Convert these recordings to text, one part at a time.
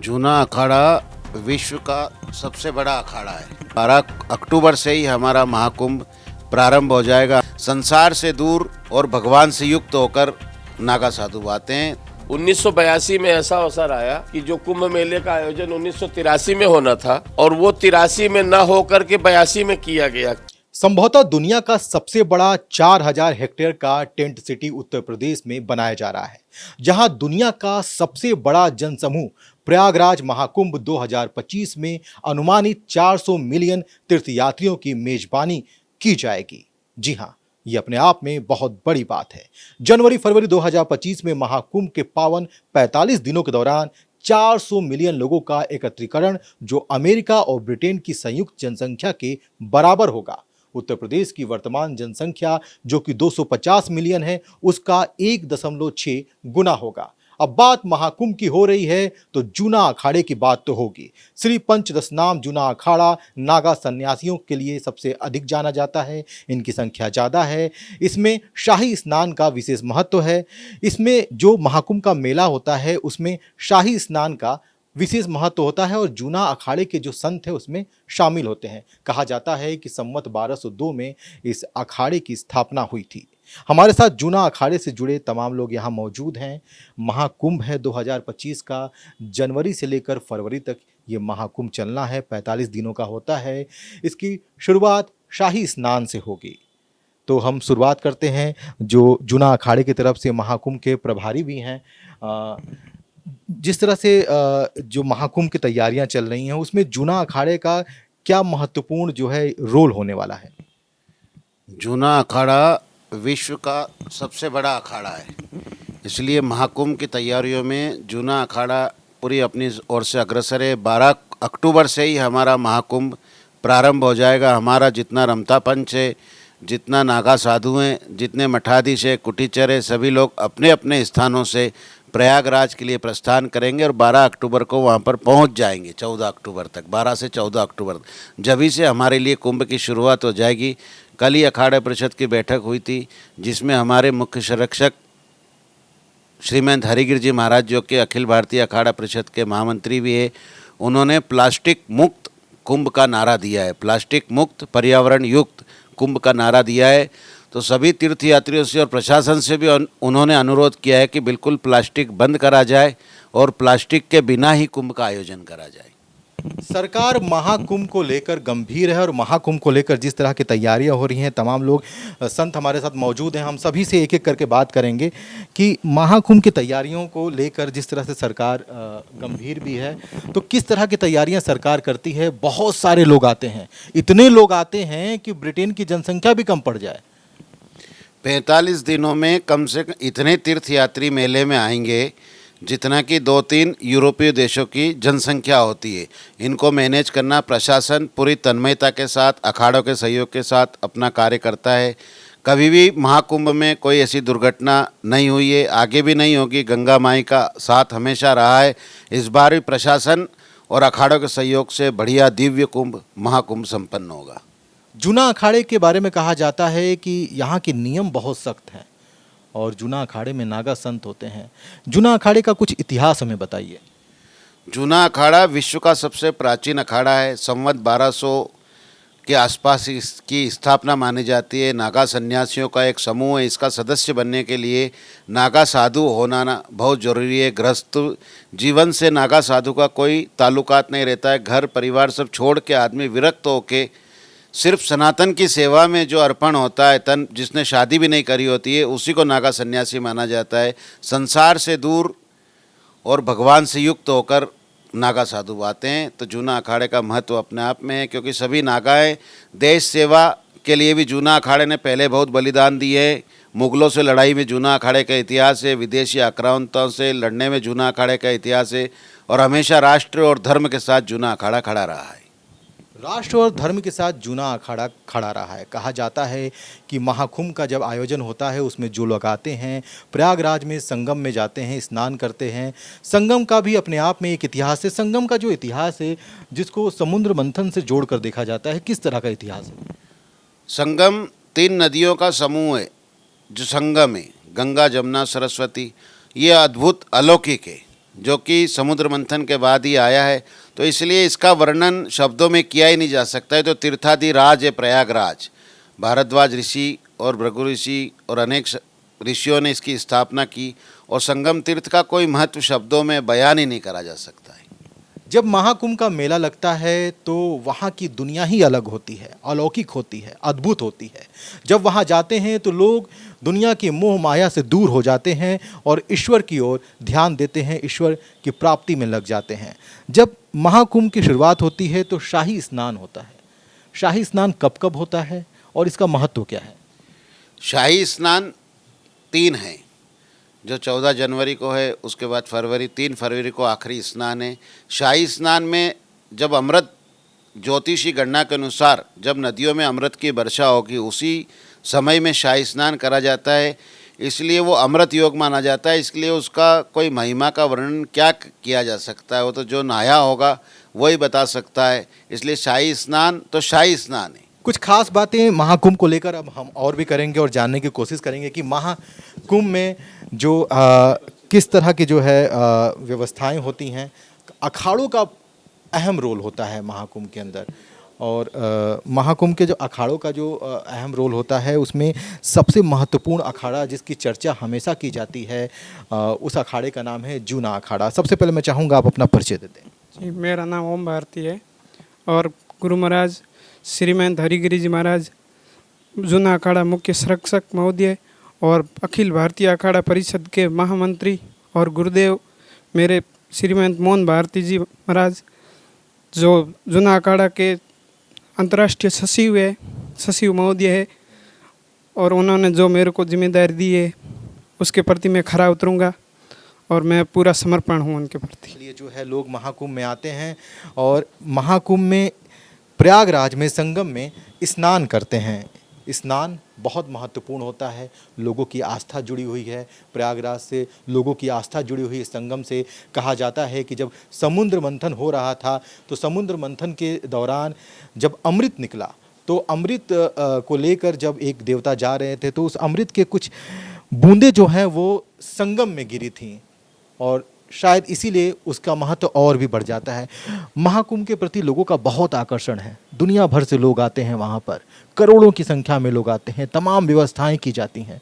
जूना अखाड़ा विश्व का सबसे बड़ा अखाड़ा है। 12 अक्टूबर से ही हमारा महाकुंभ प्रारंभ हो जाएगा। संसार से दूर और भगवान से युक्त होकर नागा साधु आते हैं। 1982 में ऐसा अवसर आया कि जो कुंभ मेले का आयोजन 1983 में होना था और वो 83 में न होकर के 82 में किया गया। संभवतः दुनिया का सबसे बड़ा 4000 हेक्टेयर का टेंट सिटी उत्तर प्रदेश में बनाया जा रहा है, जहां दुनिया का सबसे बड़ा जनसमूह प्रयागराज महाकुंभ 2025 में अनुमानित 400 मिलियन तीर्थयात्रियों की मेजबानी की जाएगी। जी हां, ये अपने आप में बहुत बड़ी बात है। जनवरी-फरवरी 2025 में महाकुंभ के पावन 45 दिनों के दौरान 400 मिलियन लोगों का एकत्रीकरण, जो अमेरिका और ब्रिटेन की संयुक्त जनसंख्या के बराबर होगा। उत्तर प्रदेश की वर्तमान जनसंख्या जो कि 250 मिलियन है, उसका 1.6 गुना होगा। अब बात महाकुंभ की हो रही है तो जूना अखाड़े की बात तो होगी। श्री पंचदशनाम जूना अखाड़ा नागा सन्यासियों के लिए सबसे अधिक जाना जाता है। इनकी संख्या ज़्यादा है। इसमें शाही स्नान का विशेष महत्व है। इसमें जो महाकुंभ का मेला होता है उसमें शाही स्नान का विशेष महत्व होता है और जूना अखाड़े के जो संत हैं उसमें शामिल होते हैं। कहा जाता है कि संवत 1202 में इस अखाड़े की स्थापना हुई थी। हमारे साथ जूना अखाड़े से जुड़े तमाम लोग यहाँ मौजूद हैं। महाकुंभ है 2025 का, जनवरी से लेकर फरवरी तक ये महाकुंभ चलना है, 45 दिनों का होता है। इसकी शुरुआत शाही स्नान से होगी। तो हम शुरुआत करते हैं जो जूना अखाड़े की तरफ से महाकुंभ के प्रभारी भी हैं। जिस तरह से जो महाकुंभ की तैयारियां चल रही हैं उसमें जूना अखाड़े का क्या महत्वपूर्ण जो है रोल होने वाला है? जूना अखाड़ा विश्व का सबसे बड़ा अखाड़ा है, इसलिए महाकुंभ की तैयारियों में जूना अखाड़ा पूरी अपनी ओर से अग्रसर है। 12 अक्टूबर से ही हमारा महाकुंभ प्रारंभ हो जाएगा। हमारा जितना रमता पंच है, जितना नागा साधु हैं, जितने मठाधीश है, कुटीचर है, सभी लोग अपने अपने स्थानों से प्रयागराज के लिए प्रस्थान करेंगे और 12 अक्टूबर को वहाँ पर पहुँच जाएंगे। 14 अक्टूबर तक, 12 से 14 अक्टूबर जभी से हमारे लिए कुंभ की शुरुआत हो जाएगी। कल ही अखाड़ा परिषद की बैठक हुई थी जिसमें हमारे मुख्य संरक्षक श्रीमंत हरिगिर जी महाराज, जो कि अखिल भारतीय अखाड़ा परिषद के महामंत्री भी है, उन्होंने प्लास्टिक मुक्त कुंभ का नारा दिया है। प्लास्टिक मुक्त पर्यावरण युक्त कुंभ का नारा दिया है। तो सभी तीर्थयात्रियों से और प्रशासन से भी उन्होंने अनुरोध किया है कि बिल्कुल प्लास्टिक बंद करा जाए और प्लास्टिक के बिना ही कुंभ का आयोजन करा जाए। सरकार महाकुंभ को लेकर गंभीर है और महाकुंभ को लेकर जिस तरह की तैयारियां हो रही हैं, तमाम लोग संत हमारे साथ मौजूद हैं। हम सभी से एक एक करके बात करेंगे कि महाकुंभ की तैयारियों को लेकर जिस तरह से सरकार गंभीर भी है, तो किस तरह की तैयारियां सरकार करती है? बहुत सारे लोग आते हैं, इतने लोग आते हैं कि ब्रिटेन की जनसंख्या भी कम पड़ जाए। 45 दिनों में कम से कम इतने तीर्थयात्री मेले में आएंगे जितना कि 2-3 यूरोपीय देशों की जनसंख्या होती है। इनको मैनेज करना प्रशासन पूरी तन्मयता के साथ, अखाड़ों के सहयोग के साथ अपना कार्य करता है। कभी भी महाकुंभ में कोई ऐसी दुर्घटना नहीं हुई है, आगे भी नहीं होगी। गंगा माई का साथ हमेशा रहा है। इस बार भी प्रशासन और अखाड़ों के सहयोग से बढ़िया दिव्य कुंभ महाकुंभ संपन्न होगा। जूना अखाड़े के बारे में कहा जाता है कि यहाँ के नियम बहुत सख्त हैं और जूना अखाड़े में नागा संत होते हैं। जूना अखाड़े का कुछ इतिहास हमें बताइए। जूना अखाड़ा विश्व का सबसे प्राचीन अखाड़ा है। संवत 1200 के आसपास इसकी स्थापना मानी जाती है। नागा सन्यासियों का एक समूह है। इसका सदस्य बनने के लिए नागा साधु होना बहुत ज़रूरी है। गृहस्थ जीवन से नागा साधु का कोई ताल्लुकात नहीं रहता है। घर परिवार सब छोड़ के आदमी विरक्त होके सिर्फ सनातन की सेवा में जो अर्पण होता है, तन जिसने शादी भी नहीं करी होती है, उसी को नागा सन्यासी माना जाता है। संसार से दूर और भगवान से युक्त होकर नागा साधु आते हैं। तो जूना अखाड़े का महत्व अपने आप में है, क्योंकि सभी नागाएं देश सेवा के लिए भी जूना अखाड़े ने पहले बहुत बलिदान दिए हैं। मुगलों से लड़ाई में जूना अखाड़े का इतिहास है। विदेशी आक्रांताओं से लड़ने में जूना अखाड़े का इतिहास है और हमेशा राष्ट्र और धर्म के साथ जूना अखाड़ा खड़ा रहा है। राष्ट्र और धर्म के साथ जूना अखाड़ा खड़ा रहा है। कहा जाता है कि महाकुंभ का जब आयोजन होता है उसमें जो लोग आते हैं, प्रयागराज में संगम में जाते हैं, स्नान करते हैं। संगम का भी अपने आप में एक इतिहास है। संगम का जो इतिहास है, जिसको समुद्र मंथन से जोड़कर देखा जाता है, किस तरह का इतिहास है? संगम 3 नदियों का समूह है जो संगम है। गंगा, जमुना, सरस्वती। ये अद्भुत अलौकिक है। जो कि समुद्र मंथन के बाद ही आया है। तो इसलिए इसका वर्णन शब्दों में किया ही नहीं जा सकता है। तो तीर्थादि राज है प्रयागराज। भारद्वाज ऋषि और भृगु ऋषि और अनेक ऋषियों ने इसकी स्थापना की और संगम तीर्थ का कोई महत्व शब्दों में बयान ही नहीं करा जा सकता है। जब महाकुंभ का मेला लगता है तो वहाँ की दुनिया ही अलग होती है, अलौकिक होती है, अद्भुत होती है। जब वहाँ जाते हैं तो लोग दुनिया की मोह माया से दूर हो जाते हैं और ईश्वर की ओर ध्यान देते हैं, ईश्वर की प्राप्ति में लग जाते हैं। जब महाकुंभ की शुरुआत होती है तो शाही स्नान होता है। शाही स्नान कब कब होता है और इसका महत्व क्या है? शाही स्नान 3 हैं, जो 14 जनवरी को है, उसके बाद 3 फरवरी को आखिरी स्नान है। शाही स्नान में जब अमृत ज्योतिषी गणना के अनुसार जब नदियों में अमृत की वर्षा होगी उसी समय में शाही स्नान करा जाता है, इसलिए वो अमृत योग माना जाता है। इसलिए उसका कोई महिमा का वर्णन क्या किया जा सकता है, वो तो जो नहाया होगा वही बता सकता है। इसलिए शाही स्नान तो शाही स्नान है। कुछ खास बातें महाकुंभ को लेकर अब हम और भी करेंगे और जानने की कोशिश करेंगे कि महाकुंभ में जो किस तरह की जो है व्यवस्थाएं होती हैं। अखाड़ों का अहम रोल होता है महाकुंभ के अंदर और महाकुंभ के जो अखाड़ों का जो अहम रोल होता है उसमें सबसे महत्वपूर्ण अखाड़ा जिसकी चर्चा हमेशा की जाती है उस अखाड़े का नाम है जूना अखाड़ा। सबसे पहले मैं चाहूँगा आप अपना परिचय दे दें। जी, मेरा नाम ओम भारती है और गुरु महाराज श्रीमंत हरिगिरी जी महाराज जूना अखाड़ा मुख्य संरक्षक महोदय और अखिल भारतीय अखाड़ा परिषद के महामंत्री और गुरुदेव मेरे श्रीमंत मोहन भारती जी महाराज जो जूना अखाड़ा के अंतर्राष्ट्रीय सचिव महोदय है और उन्होंने जो मेरे को जिम्मेदारी दी है उसके प्रति मैं खरा उतरूँगा और मैं पूरा समर्पण हूँ उनके प्रति। इसलिए जो है लोग महाकुंभ में आते हैं और महाकुंभ में प्रयागराज में संगम में स्नान करते हैं। स्नान बहुत महत्वपूर्ण होता है, लोगों की आस्था जुड़ी हुई है प्रयागराज से, लोगों की आस्था जुड़ी हुई संगम से। कहा जाता है कि जब समुद्र मंथन हो रहा था तो समुद्र मंथन के दौरान जब अमृत निकला तो अमृत को लेकर जब एक देवता जा रहे थे तो उस अमृत के कुछ बूंदें जो हैं वो संगम में गिरी थीं और शायद इसीलिए उसका महत्व और भी बढ़ जाता है। महाकुंभ के प्रति लोगों का बहुत आकर्षण है, दुनिया भर से लोग आते हैं वहाँ पर, करोड़ों की संख्या में लोग आते हैं, तमाम व्यवस्थाएं की जाती हैं।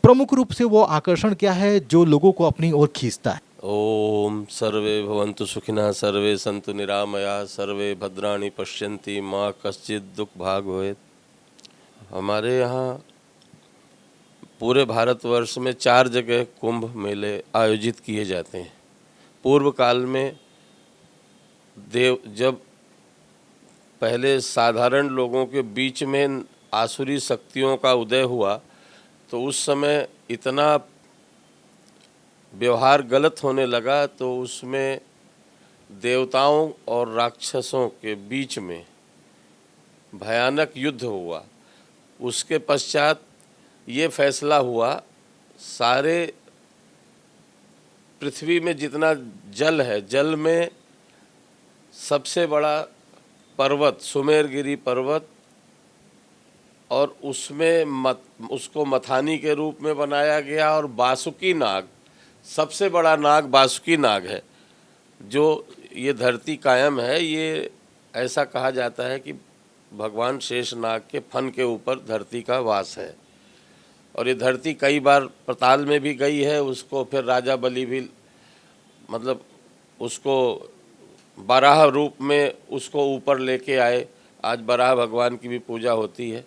प्रमुख रूप से वो आकर्षण क्या है जो लोगों को अपनी ओर खींचता है? ओम सर्वे भवन्तु सुखिनः सर्वे सन्तु निरामया सर्वे भद्राणि पश्यन्ति माँ कश्चित् दुख भाग भवेत्। हमारे यहाँ पूरे भारतवर्ष में 4 जगह कुंभ मेले आयोजित किए जाते हैं। पूर्व काल में जब पहले साधारण लोगों के बीच में आसुरी शक्तियों का उदय हुआ तो उस समय इतना व्यवहार गलत होने लगा तो उसमें देवताओं और राक्षसों के बीच में भयानक युद्ध हुआ। उसके पश्चात ये फैसला हुआ सारे पृथ्वी में जितना जल है, जल में सबसे बड़ा पर्वत सुमेरगिरी पर्वत और उसमें उसको मथानी के रूप में बनाया गया और बासुकी नाग, सबसे बड़ा नाग बासुकी नाग है जो ये धरती कायम है। ये ऐसा कहा जाता है कि भगवान शेष नाग के फन के ऊपर धरती का वास है और ये धरती कई बार पाताल में भी गई है। उसको फिर राजा बलि भी मतलब उसको बराह रूप में उसको ऊपर लेके आए। आज बराह भगवान की भी पूजा होती है।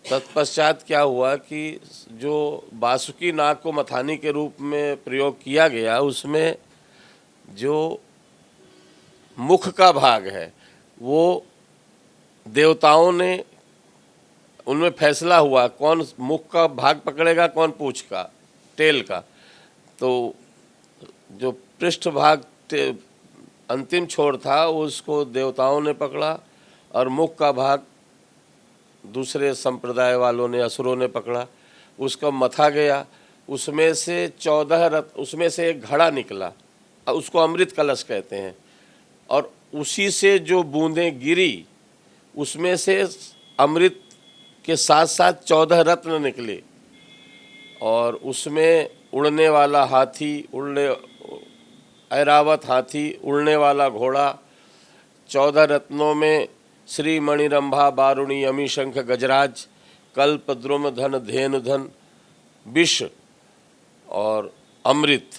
तत्पश्चात क्या हुआ कि जो बासुकी नाग को मथानी के रूप में प्रयोग किया गया उसमें जो मुख का भाग है वो देवताओं ने उनमें फैसला हुआ कौन मुख का भाग पकड़ेगा कौन पूंछ का टेल का। तो जो पृष्ठ भाग अंतिम छोर था उसको देवताओं ने पकड़ा और मुख का भाग दूसरे संप्रदाय वालों ने असुरों ने पकड़ा। उसका मथा गया, उसमें से 14 रत्न, उसमें से एक घड़ा निकला, उसको अमृत कलश कहते हैं और उसी से जो बूंदें गिरी उसमें से अमृत के साथ साथ 14 रत्न निकले और उसमें उड़ने वाला हाथी, ऐरावत हाथी, उड़ने वाला घोड़ा, 14 रत्नों में श्री मणिरंभा बारुणी अमी शंख गजराज, कल्प द्रुम धन धेनु धन, विष और अमृत।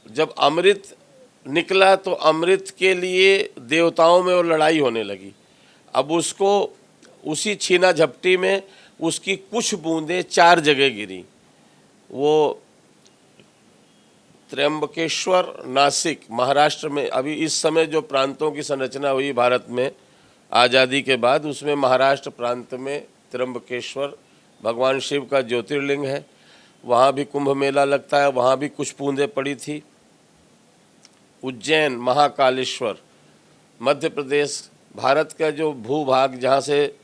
जब अमृत निकला तो अमृत के लिए देवताओं में वो लड़ाई होने लगी। अब उसको उसी छीना झपटी में उसकी कुछ बूंदें 4 जगह गिरी। वो त्र्यंबकेश्वर, नासिक, महाराष्ट्र में, अभी इस समय जो प्रांतों की संरचना हुई भारत में आज़ादी के बाद, उसमें महाराष्ट्र प्रांत में त्र्यंबकेश्वर भगवान शिव का ज्योतिर्लिंग है। वहाँ भी कुंभ मेला लगता है, वहाँ भी कुछ बूंदें पड़ी थी। उज्जैन, महाकालेश्वर, मध्य प्रदेश, भारत का जो भूभाग जहाँ से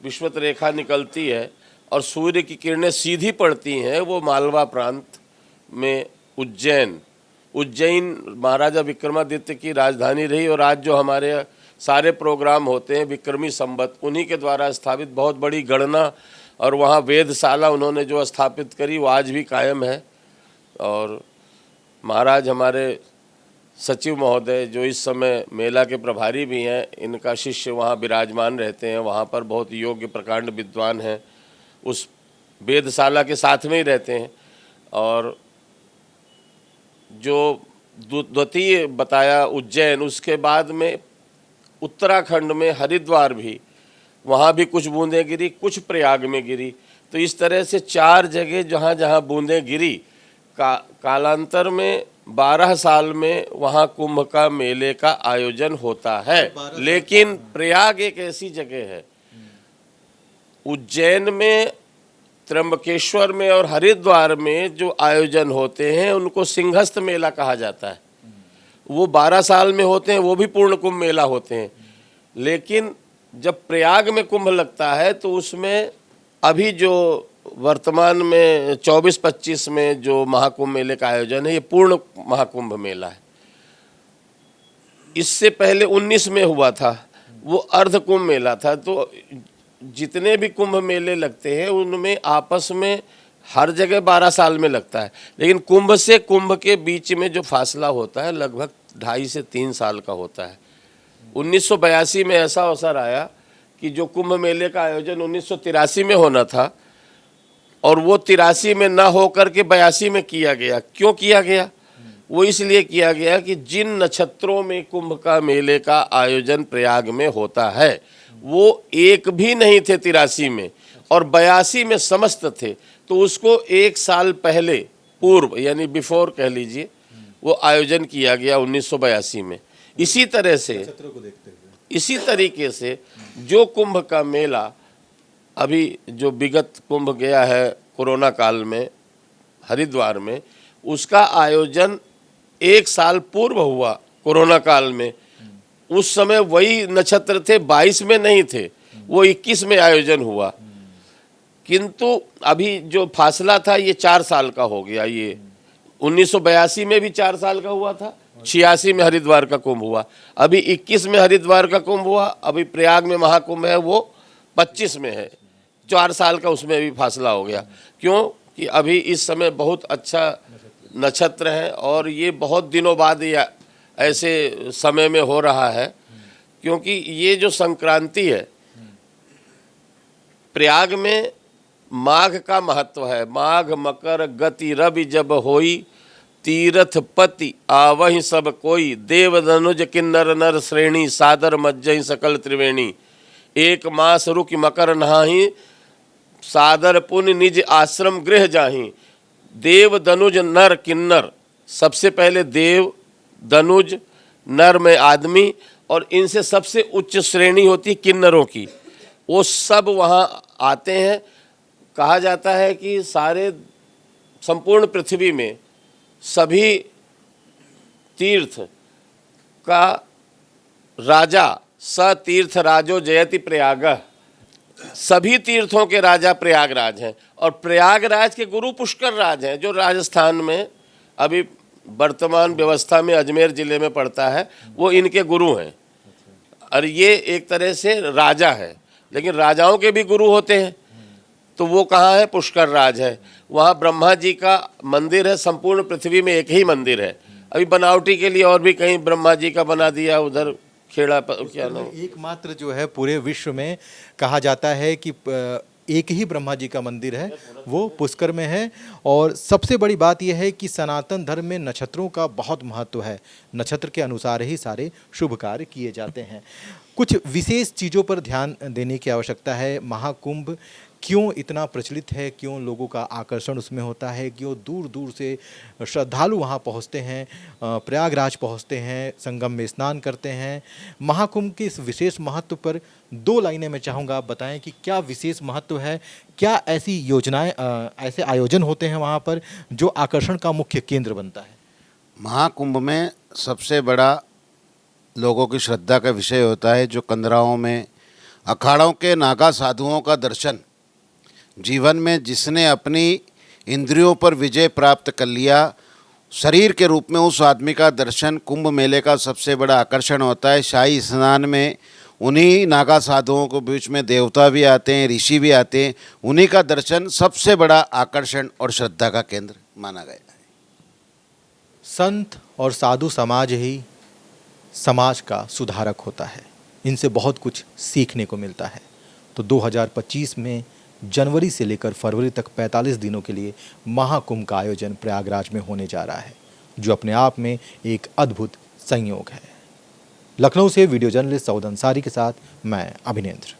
विषुवत रेखा निकलती है और सूर्य की किरणें सीधी पड़ती हैं, वो मालवा प्रांत में उज्जैन महाराजा विक्रमादित्य की राजधानी रही। और आज जो हमारे सारे प्रोग्राम होते हैं विक्रमी संवत, उन्हीं के द्वारा स्थापित बहुत बड़ी गणना और वहाँ वेधशाला उन्होंने जो स्थापित करी वो आज भी कायम है। और महाराज हमारे सचिव महोदय जो इस समय मेला के प्रभारी भी हैं, इनका शिष्य वहाँ विराजमान रहते हैं। वहाँ पर बहुत योग्य प्रकांड विद्वान हैं, उस वेधशाला के साथ में ही रहते हैं। और जो द्वितीय बताया उज्जैन, उसके बाद में उत्तराखंड में हरिद्वार भी, वहाँ भी कुछ बूंदें गिरी, कुछ प्रयाग में गिरी। तो इस तरह से 4 जगह जहाँ जहाँ बूंदें गिरी, कालांतर में 12 साल में वहाँ कुंभ का मेले का आयोजन होता है। लेकिन प्रयाग एक ऐसी जगह है, उज्जैन में, त्र्यंबकेश्वर में और हरिद्वार में जो आयोजन होते हैं उनको सिंहस्थ मेला कहा जाता है। वो 12 साल में होते हैं, वो भी पूर्ण कुंभ मेला होते हैं। लेकिन जब प्रयाग में कुंभ लगता है तो उसमें अभी जो वर्तमान में 24-25 में जो महाकुंभ मेले का आयोजन है, ये पूर्ण महाकुंभ मेला है। इससे पहले 19 में हुआ था, वो अर्ध कुंभ मेला था। तो जितने भी कुंभ मेले लगते हैं उनमें आपस में हर जगह 12 साल में लगता है, लेकिन कुंभ से कुंभ के बीच में जो फासला होता है लगभग 2.5 से 3 साल का होता है। 1982 में ऐसा अवसर आया कि जो कुंभ मेले का आयोजन 1983 में होना था और वो 83 में ना होकर के 82 में किया गया। क्यों किया गया? वो इसलिए किया गया कि जिन नक्षत्रों में कुंभ का मेले का आयोजन प्रयाग में होता है वो एक भी नहीं थे 83 में, और 82 में समस्त थे। तो उसको 1 साल पहले, पूर्व यानी बिफोर कह लीजिए, वो आयोजन किया गया 1982 में। इसी तरह से, इसी तरीके से जो कुंभ का मेला अभी जो विगत कुंभ गया है कोरोना काल में हरिद्वार में, उसका आयोजन 1 साल पूर्व हुआ कोरोना काल में। उस समय वही नक्षत्र थे, 22 में नहीं थे, वो 21 में आयोजन हुआ। किंतु अभी जो फासला था ये 4 साल का हो गया। ये 1982 में भी 4 साल का हुआ था, 86 में हरिद्वार का कुंभ हुआ, अभी 21 में हरिद्वार का कुंभ हुआ, अभी प्रयाग में महाकुंभ है वो 25 में है। 4 साल का उसमें भी फासला हो गया। क्यों कि अभी इस समय बहुत अच्छा नक्षत्र है और ये बहुत दिनों बाद ये ऐसे समय में हो रहा है, क्योंकि ये जो संक्रांति है प्रयाग में माघ का महत्व है। माघ मकर गति रवि जब होई, तीरथ पति आवहि सब कोई, देव धनुज किन्नर नर श्रेणी, सादर मज्जहि सकल त्रिवेणी, 1 मास रुक मकर नहाही, सादर पुण्य निज आश्रम गृह जाही। देव धनुज नर किन्नर, सबसे पहले देव, धनुज, नर में आदमी, और इनसे सबसे उच्च श्रेणी होती किन्नरों की, वो सब वहाँ आते हैं। कहा जाता है कि सारे संपूर्ण पृथ्वी में सभी तीर्थ का राजा स तीर्थ राजो जयति प्रयागः, सभी तीर्थों के राजा प्रयागराज हैं। और प्रयागराज के गुरु पुष्कर राज हैं, जो राजस्थान में अभी वर्तमान व्यवस्था में अजमेर जिले में पड़ता है, वो इनके गुरु हैं। और ये एक तरह से राजा है, लेकिन राजाओं के भी गुरु होते हैं। तो वो कहाँ है? पुष्कर राज है। वहाँ ब्रह्मा जी का मंदिर है, संपूर्ण पृथ्वी में एक ही मंदिर है। अभी बनावटी के लिए और भी कहीं ब्रह्मा जी का बना दिया, उधर खेड़ा क्या नाम, एकमात्र जो है पूरे विश्व में कहा जाता है कि एक ही ब्रह्मा जी का मंदिर है, वो पुष्कर में है। और सबसे बड़ी बात यह है कि सनातन धर्म में नक्षत्रों का बहुत महत्व है। नक्षत्र के अनुसार ही सारे शुभ कार्य किए जाते हैं। कुछ विशेष चीज़ों पर ध्यान देने की आवश्यकता है। महाकुंभ क्यों इतना प्रचलित है, क्यों लोगों का आकर्षण उसमें होता है, क्यों दूर दूर से श्रद्धालु वहाँ पहुँचते हैं, प्रयागराज पहुँचते हैं, संगम में स्नान करते हैं। महाकुंभ के इस विशेष महत्व पर 2 लाइनें मैं चाहूँगा आप बताएं कि क्या विशेष महत्व है, क्या ऐसी योजनाएं, ऐसे आयोजन होते हैं वहाँ पर जो आकर्षण का मुख्य केंद्र बनता है। महाकुंभ में सबसे बड़ा लोगों की श्रद्धा का विषय होता है जो कंदराओं में अखाड़ों के नागा साधुओं का दर्शन। जीवन में जिसने अपनी इंद्रियों पर विजय प्राप्त कर लिया, शरीर के रूप में उस आदमी का दर्शन कुंभ मेले का सबसे बड़ा आकर्षण होता है। शाही स्नान में उन्हीं नागा साधुओं के बीच में देवता भी आते हैं, ऋषि भी आते हैं, उन्हीं का दर्शन सबसे बड़ा आकर्षण और श्रद्धा का केंद्र माना गया है। संत और साधु समाज ही समाज का सुधारक होता है। इनसे बहुत कुछ सीखने को मिलता है। तो 2025 में जनवरी से लेकर फरवरी तक 45 दिनों के लिए महाकुंभ का आयोजन प्रयागराज में होने जा रहा है, जो अपने आप में एक अद्भुत संयोग है। लखनऊ से वीडियो जर्नलिस्ट सऊद अंसारी के साथ मैं अभिनेंद्र।